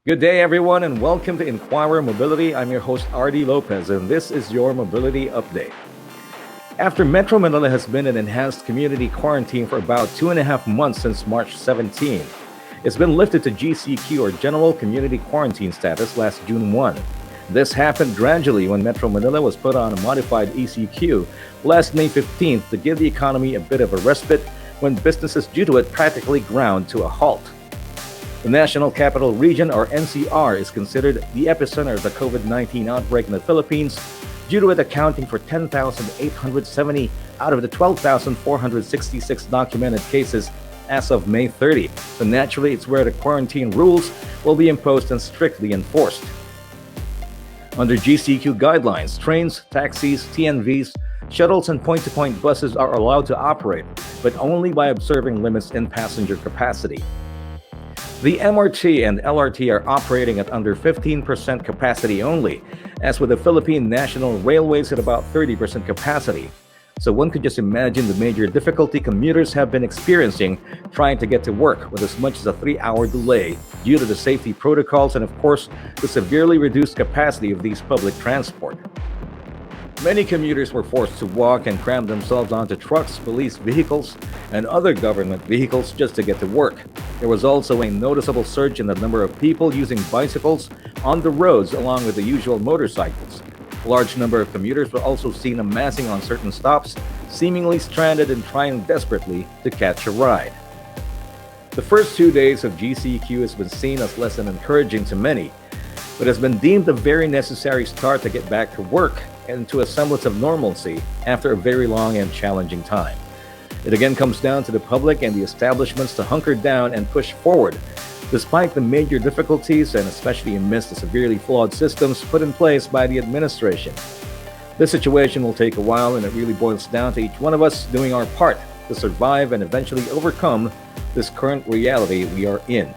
Good day, everyone, and welcome to Inquirer Mobility. I'm your host, RD Lopez, and this is your mobility update. After Metro Manila has been in enhanced community quarantine for about 2.5 months since March 17, it's been lifted to GCQ or General Community Quarantine status last June 1. This happened gradually when Metro Manila was put on a modified ECQ last May 15th to give the economy a bit of a respite when businesses due to it practically ground to a halt. The National Capital Region, or NCR, is considered the epicenter of the COVID-19 outbreak in the Philippines due to it accounting for 10,870 out of the 12,466 documented cases as of May 30. So naturally, it's where the quarantine rules will be imposed and strictly enforced. Under GCQ guidelines, trains, taxis, TNVs, shuttles, and point-to-point buses are allowed to operate, but only by observing limits in passenger capacity. The MRT and LRT are operating at under 15% capacity only, as with the Philippine National Railways at about 30% capacity. So one could just imagine the major difficulty commuters have been experiencing trying to get to work with as much as a 3-hour delay due to the safety protocols and, of course, the severely reduced capacity of these public transport. Many commuters were forced to walk and cram themselves onto trucks, police vehicles, and other government vehicles just to get to work. There was also a noticeable surge in the number of people using bicycles on the roads along with the usual motorcycles. A large number of commuters were also seen amassing on certain stops, seemingly stranded and trying desperately to catch a ride. The first 2 days of GCQ has been seen as less than encouraging to many, but has been deemed a very necessary start to get back to work and to a semblance of normalcy after a very long and challenging time. It again comes down to the public and the establishments to hunker down and push forward, despite the major difficulties and especially amidst the severely flawed systems put in place by the administration. This situation will take a while, and it really boils down to each one of us doing our part to survive and eventually overcome this current reality we are in.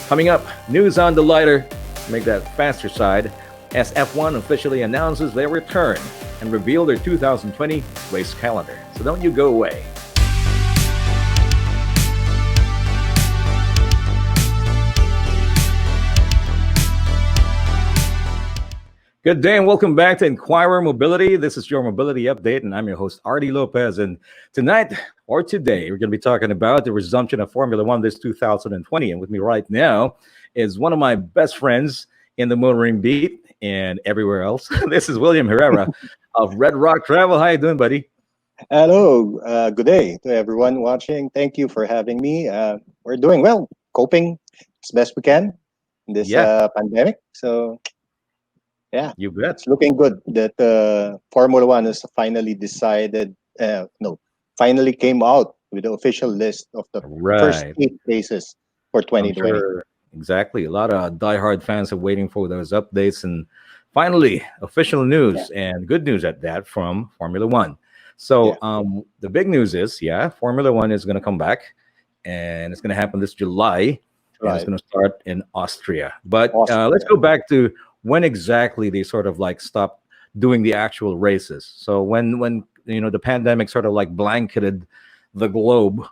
Coming up, news on the lighter, make that faster side, as F1 officially announces their return and reveal their 2020 race calendar. So don't you go away. Good day and welcome back to Inquirer Mobility. This is your mobility update, and I'm your host, RD Lopez. And tonight, or today, we're going to be talking about the resumption of Formula One this 2020. And with me right now is one of my best friends in the motoring beat and everywhere else. This is William Herrera of Red Rock Travel. How you doing, buddy? Hello, good day to everyone watching. Thank you for having me. We're doing well, coping as best we can in this Yeah, pandemic. So, yeah, you bet. it's looking good that Formula One has finally decided, no, finally came out with the official list of the first Right. 8 races for I'm 2020. sure exactly. A lot of diehard fans are waiting for those updates. And finally, official Yeah, news and good news at that from Formula One. yeah, So the big news is, yeah, Formula One is going to come back and it's going to happen this July and it's right. going to start in Austria. But let's Austria. go back to when exactly they sort of like stopped doing the actual races. So when the pandemic sort of like blanketed the globe,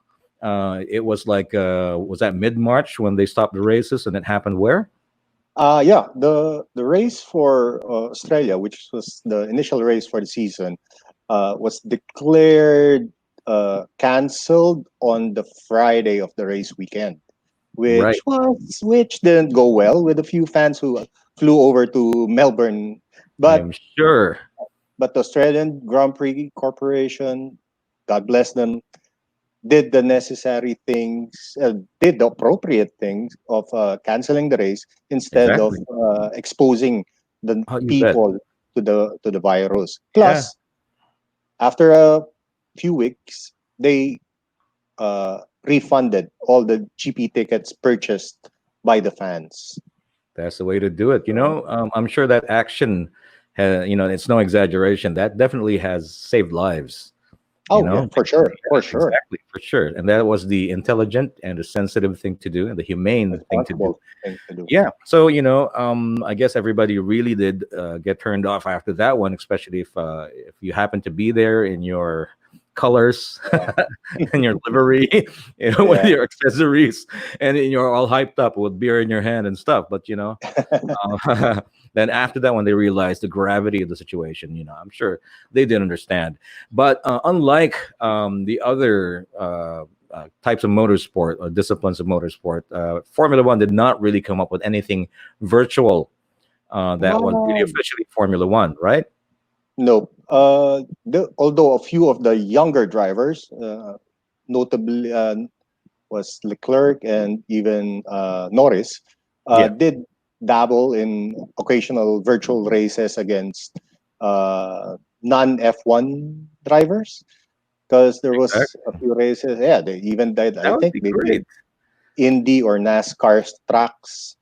it was like was that mid-March when they stopped the races, and it happened where? Yeah, the race for Australia, which was the initial race for the season, was declared canceled on the Friday of the race weekend, Right. which didn't go well with a few fans who flew over to Melbourne. But I'm sure. but the Australian Grand Prix Corporation, God bless them, did the necessary things, did the appropriate things of canceling the race instead of Exactly. exposing the Oh, you bet. people to the virus. Yeah. Plus, after a few weeks, they refunded all the GP tickets purchased by the fans. That's the way to do it. So, I'm sure that action, it's no exaggeration. That definitely has saved lives. You oh yeah, know, for sure, for yeah, sure, exactly, for sure. And that was the intelligent and the sensitive thing to do, and the humane thing to do. responsible thing to do. Yeah. So I guess everybody really did get turned off after that one, especially if you happen to be there in your colors Yeah. and your livery, with Yeah. your accessories, and then you're all hyped up with beer in your hand and stuff. But then after that, when they realized the gravity of the situation, I'm sure they didn't understand. But unlike the other types of motorsport or disciplines of motorsport, Formula One did not really come up with anything virtual that was really Um, officially Formula One, right? no. Although a few of the younger drivers, notably was Leclerc and even Norris, Yeah, did dabble in occasional virtual races against non F1 drivers because there was exactly. a few races. Yeah, they even did. I That would think be they did great. Indy or NASCAR tracks.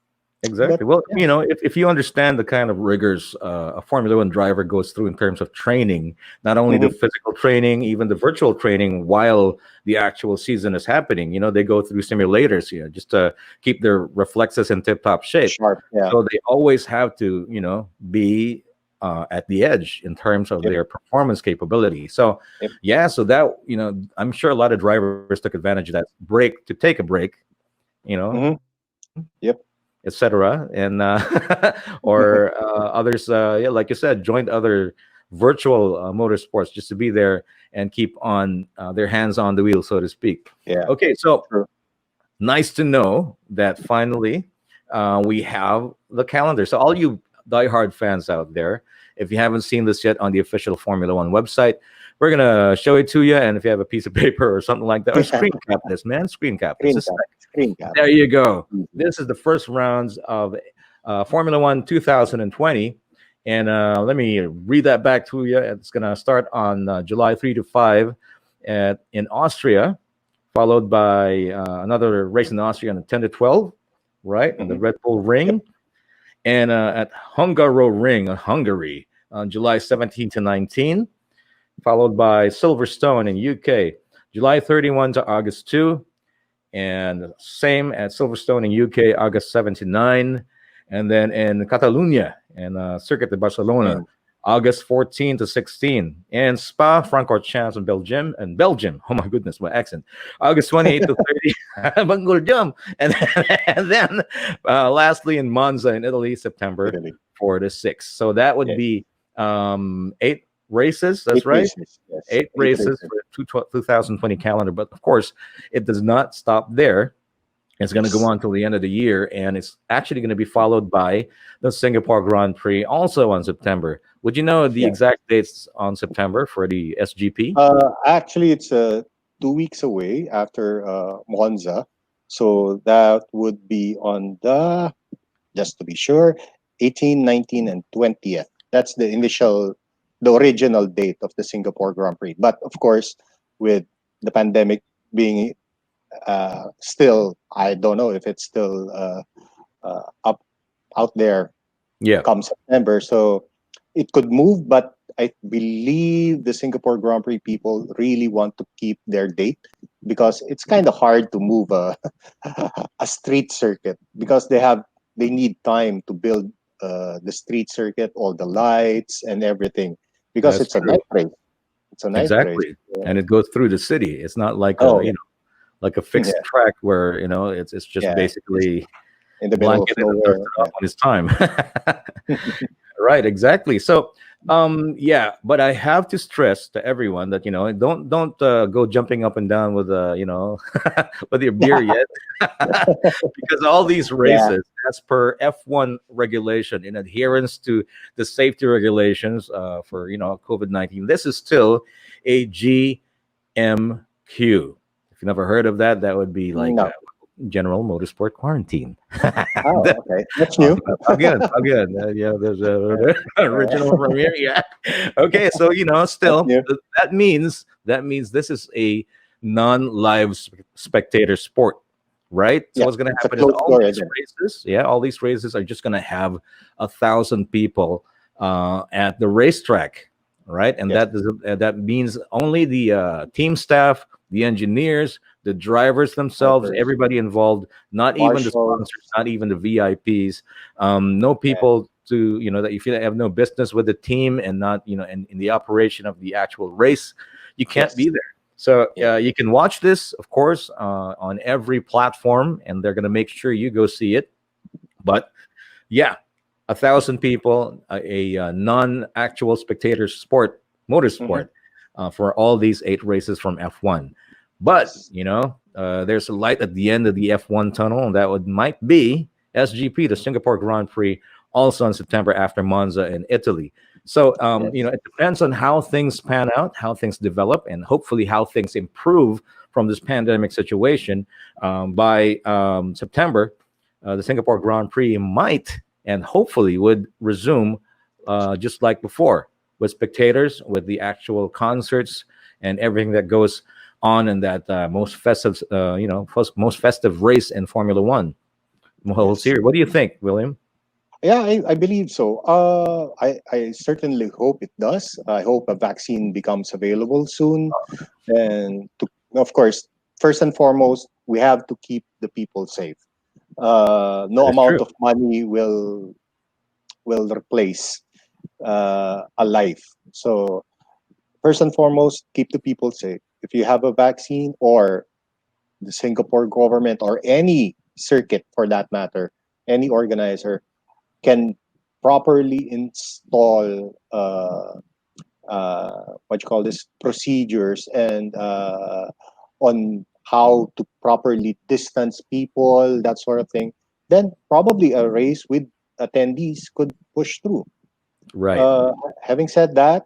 But Exactly. Well, yeah. if you understand the kind of rigors a Formula One driver goes through in terms of training, not only the Mhm. physical training, even the virtual training while the actual season is happening, they go through simulators, just to keep their reflexes in tip top shape. Sharp. Yeah. So they always have to, be at the edge in terms of Yep. their performance capability. So, Yep. yeah, so that, I'm sure a lot of drivers took advantage of that break to take a break, Hmm. Yep. etc. And or others, yeah, like you said, joined other virtual motorsports just to be there and keep on their hands on the wheel, so to speak. Yeah. Okay, so True. nice to know that finally we have the calendar. So all you diehard fans out there, if you haven't seen this yet on the official Formula One website, we're gonna show it to you. And if you have a piece of paper or something like that, or screen cap this, man, screen cap this. Screen This cap. Screen cap. there you go. Mhm. This is the first rounds of Formula One 2020. And let me read that back to you. It's going to start on July 3 to 5 in Austria, followed by another race in Austria on 10 to 12, right, on the Mhm. Red Bull Yep. Ring. And at Hungaro Ring, Hungary, on July 17 to 19, followed by Silverstone in UK, July 31 to August 2, and same at Silverstone in UK, August 7 to 9. And then in Catalonia and Circuit de Barcelona, And August 14 to 16. And Spa, Francorchamps in Belgium. Oh my goodness, my accent. August 28 to 30. Belgium. And then lastly in Monza in Italy, September Italy. 4 to 6. So that would Yes. be 8 races. That's Eight right. races. Yes. Eight Eight races races. for 2020 calendar. But of course, it does not stop there. It's going to go on till the end of the year, and it's actually going to be followed by the Singapore Grand Prix also on September. Would you know the Yeah. exact dates on September for the SGP? Actually, it's 2 weeks away after Monza, so that would be on the, just to be sure, 18, 19, and 20th. That's the original date of the Singapore Grand Prix. But of course, with the pandemic being still, I don't know if it's still up out there Yeah, come September. So it could move, but I believe the Singapore Grand Prix people really want to keep their date because it's kind of hard to move a a street circuit because they need time to build the street circuit, all the lights and everything because that's it's a true. night race. It's a night race. Exactly. Yeah. And it goes through the city. It's not like Oh a, yeah, like a yeah, fixed track where, it's just yeah. It's basically in the middle of blanketed and nowhere. dusted off when it's time. Right, exactly. So, yeah, but I have to stress to everyone that don't go jumping up and down with with your beer yet, because all these Yeah, races, as per F1 regulation, in adherence to the safety regulations for COVID-19, this is still a GMQ. If you never heard of that, that would be like no. General Motorsport Quarantine. Oh, okay. That's new. Again, again, yeah, there's a original from here. Yeah. Okay, so That's still new. that means this is a non-live spectator sport, right? So Yeah, what's going to it's a happen is closed all door these event. races, yeah, all these races are just going to have 1,000 people at the racetrack, right? And Yes, that means only the team staff, the engineers, the drivers themselves, drivers, everybody involved, not even the marshals. sponsors, not even the VIPs, no Yeah, people that you feel have no business with the team and not in the operation of the actual race. you can't Yes. be there. So Yeah. you can watch this, of course, on every platform, and they're going to make sure you go see it. But yeah, 1,000 people, a non-actual spectator sport, Hmm. motorsport, for all these 8 races from F1. But Yes. there's a light at the end of the F1 tunnel, and that would might be SGP, the Singapore Grand Prix, also in September after Monza in Italy. So Yes. it depends on how things pan out, how things develop, and hopefully how things improve from this pandemic situation. By September, the Singapore Grand Prix might and hopefully would resume just like before, with spectators, with the actual concerts and everything that goes on in that most festive race in Formula One whole Yes. series. What do you think, William? Yeah, I believe so. I certainly hope it does. I hope a vaccine becomes available soon. And of course, first and foremost, we have to keep the people safe. No That is amount true. of money will replace a life. So first and foremost, keep the people safe. If you have a vaccine, or the Singapore government, or any circuit for that matter, any organizer can properly install what you call this, procedures, and on how to properly distance people, that sort of thing, then probably a race with attendees could push through. Right. Uh, Having said that,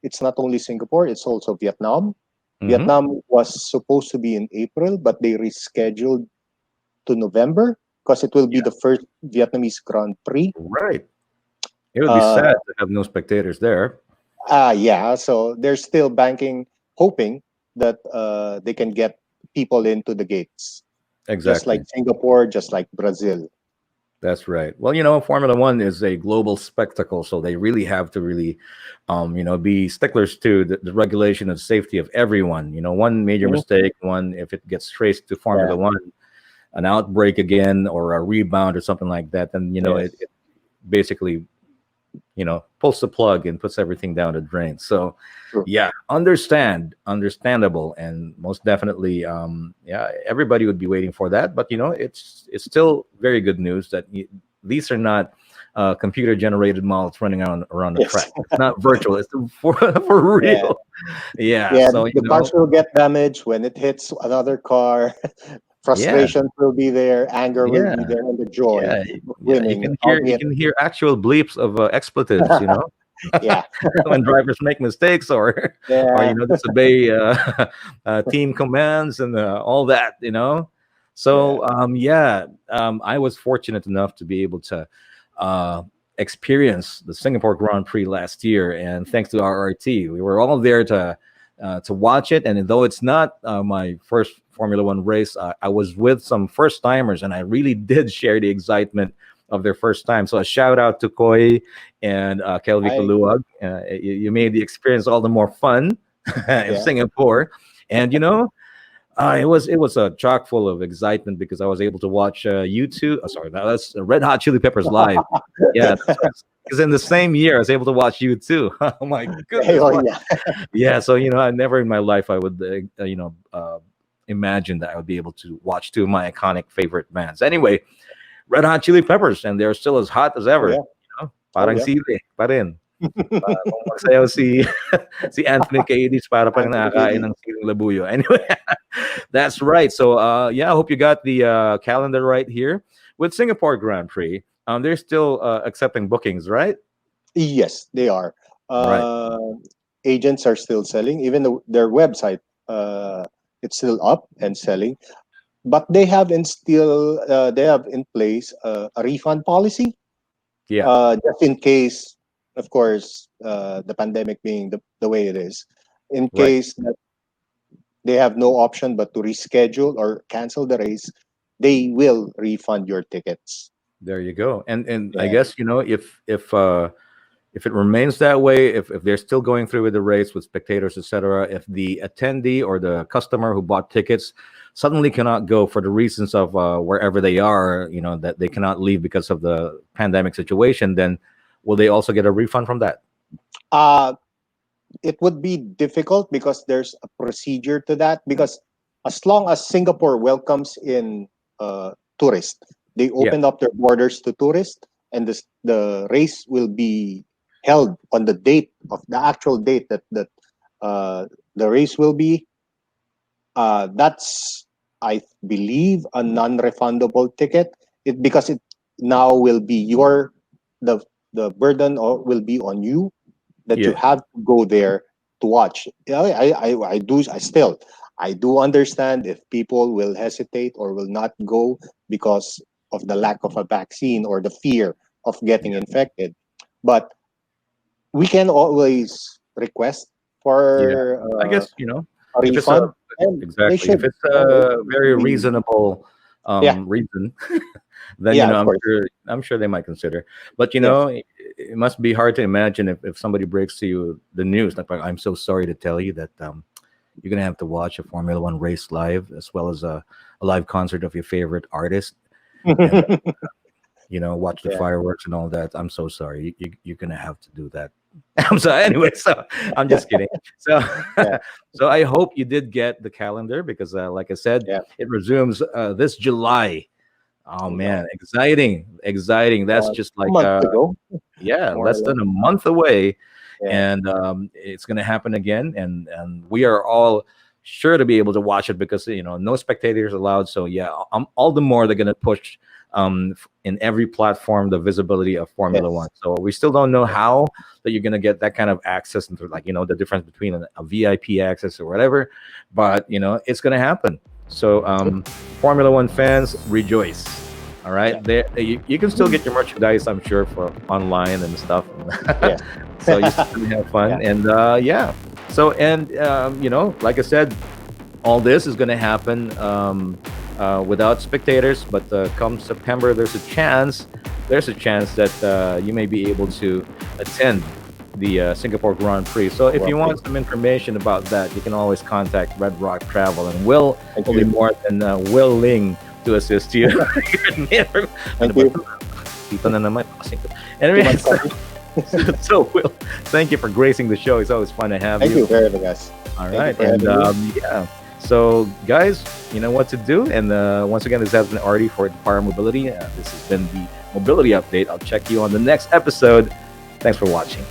it's not only Singapore, it's also Vietnam. Hmm. Vietnam was supposed to be in April, but they rescheduled to November because it will be Yeah. the first Vietnamese Grand Prix. Right. It would be Uh, sad to have no spectators there. yeah, so they're still banking, hoping that they can get people into the gates, just like Exactly. Singapore, just like Brazil. That's right. Well, Formula One is a global spectacle, so they really have to really, be sticklers to the regulation and safety of everyone. One major Mhm. mistake, one if it gets traced to Yeah, Formula One, an outbreak again or a rebound or something like that, then yes, it basically pulls the plug and puts everything down the drain. So true. yeah, understandable, and most definitely, yeah, everybody would be waiting for that. But it's still very good news that these are not computer generated models running around the Yes, track. It's not virtual, it's for yeah, real. Yeah, yeah. so The cars will get damaged when it hits another car. yeah, Frustration will be there, anger will yeah, be there, and the joy yeah, of yeah, you winning, can hear albeit, actual bleeps of expletives, yeah, when drivers make mistakes or or yeah, disobey team commands and all that. yeah, So yeah, I was fortunate enough to be able to uh, experience the Singapore Grand Prix last year, and thanks to RRT, we were all there to watch it. And though it's not my first Formula One race, I was with some first timers, and I really did share the excitement of their first time. So a shout out to Koi and Kelvin I, Kaluag. You made the experience all the more fun in yeah, Singapore, and it was a chock full of excitement because I was able to watch U2. Sorry, that's Red Hot Chili Peppers live. Yeah, that's right. Because in the same year, I was able to watch U2. Oh my goodness! oh What? yeah, Yeah, so I never in my life I would imagine that I would be able to watch two of my iconic favorite bands. Anyway, Red Hot Chili Peppers, and they're still as hot as oh ever. yeah, oh Parang yeah. sili pa rin. Kung magsayaw si Anthony Kiedis, para pa rin Anthony nakakain Daly. ng siling labuyo. Anyway, that's right. So yeah, I hope you got the calendar right here. With Singapore Grand Prix, they're still accepting bookings, right? Yes, they are. Right. Uh, Agents are still selling, even though their website, uh, it's still up and selling. But they have in place a refund policy, Yeah. just in case, of course, the pandemic being the way it is, in Right. case that they have no option but to reschedule or cancel the race, they will refund your tickets. There you go. And I Yeah. guess if it remains that way, if they're still going through with the race with spectators, etc., if the attendee or the customer who bought tickets suddenly cannot go for the reasons of wherever they are, that they cannot leave because of the pandemic situation, then will they also get a refund from that? Uh, it would be difficult because there's a procedure to that. Because as long as Singapore welcomes in tourists, they Yeah, opened up their borders to tourists, and the race will be held on the date of the actual date that uh, the race will be. That's, I believe, a non-refundable ticket. It because it now will be the the burden will be on you, that you yeah, have to go there to watch. Yeah, I do understand if people will hesitate or will not go because of the lack of a vaccine or the fear of getting yeah. infected. But we can always request Yeah. for I guess, you know, a if it's a refund, and they exactly, if should. it's a It very should be, reasonable yeah, reason, then yeah, of course, I'm sure they might consider. But yes. it must be hard to imagine if somebody breaks to you the news, like I'm so sorry to tell you that you're gonna have to watch a Formula One race live as well as a live concert of your favorite artist, and watch the Yeah, fireworks and all that. I'm so sorry. You're gonna have to do that. I'm sorry. Anyway, so I'm just kidding. So, yeah, so I hope you did get the calendar because, like I said, yeah. it resumes this July. Oh I know. man, exciting, exciting. That's just A like month ago, yeah, more or less less. than a month away, Yeah. and it's going to happen again, and we are all sure to be able to watch it because no spectators allowed. So yeah, all the more they're going to push in every platform the visibility of Formula One. Yes. So we still don't know Yeah. how that you're going to get that kind of access into, like, the difference between a VIP access or whatever, but it's going to happen. So Formula One fans, rejoice. All Yeah. right, there you can still get your merchandise, I'm sure, for online and stuff. Yes. So you still have Yeah. fun, and yeah. So and like I said, all this is going to happen without spectators. But come September, there's a chance that you may be able to attend the Singapore Grand Prix. So if Grand you Prix. want some information about that, you can always contact Red Rock Travel, and Thank will be you. more than willing to assist you. Ano Thank ba you. to? Dito na naman. Too Anyway, much so, coffee. Will, thank you for gracing the show. It's always fun to have Thank you. you very much, guys. All Thank you right, for and having me. yeah. So, guys, you know what to do. And once again, this has been Artie for Empire Mobility. This has been the Mobility Update. I'll check you on the next episode. Thanks for watching.